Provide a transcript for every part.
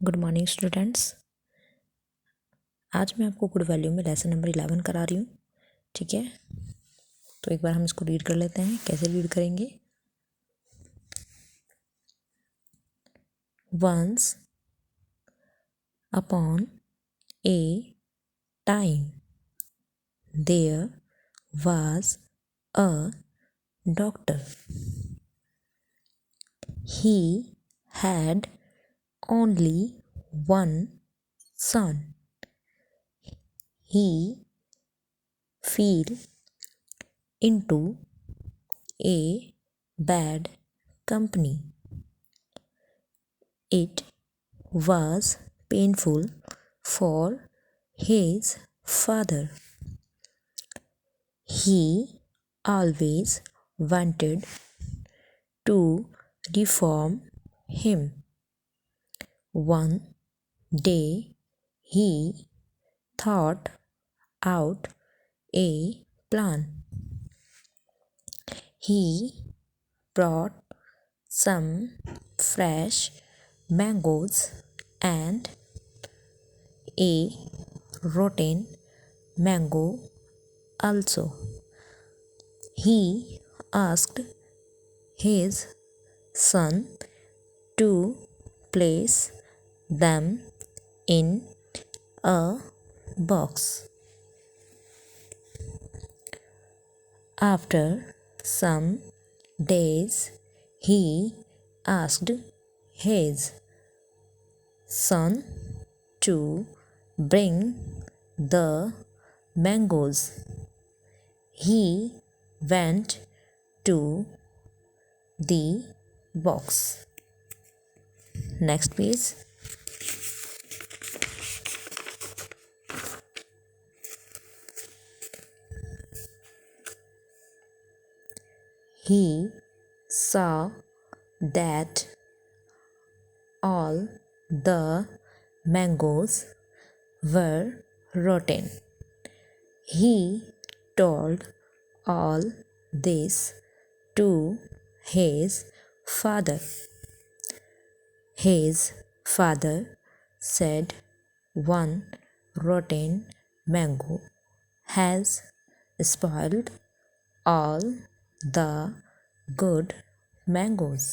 Good morning students. आज मैं आपको गुड वैल्यू में लेसन नंबर 11 करा रही हूँ। ठीक है, तो एक बार हम इसको रीड कर लेते हैं। कैसे रीड करेंगे? Once upon a time there was a doctor. He had only one son. He fell into a bad company. It was painful for his father. He always wanted to reform him. One day he thought out a plan. He brought some fresh mangoes and a rotten mango also. He asked his son to place them in a box. After some days, he asked his son to bring the mangoes. He went to the box. Next page. He saw that all the mangoes were rotten. He told all this to his father. His father said, "One rotten mango has spoiled all the good mangoes.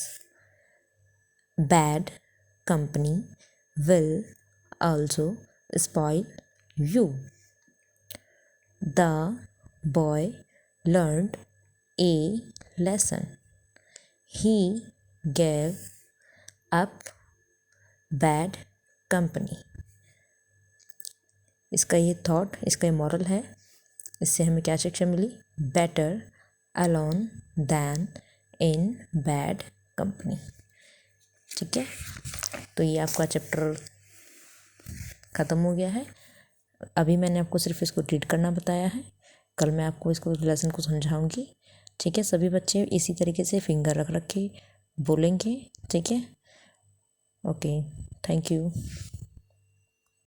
Bad company will also spoil you." The boy learned a lesson. He gave up bad company. इसका ये thought, इसका ये moral है। इससे हमें क्या शिक्षा मिली? Better alone than in bad company. ठीक है, तो ये आपका चैप्टर ख़त्म हो गया है। अभी मैंने आपको सिर्फ इसको रीड करना बताया है। कल मैं आपको इसको लेसन को समझाऊंगी। ठीक है, सभी बच्चे इसी तरीके से फिंगर रख रख के बोलेंगे। ठीक है, ओके, थैंक यू।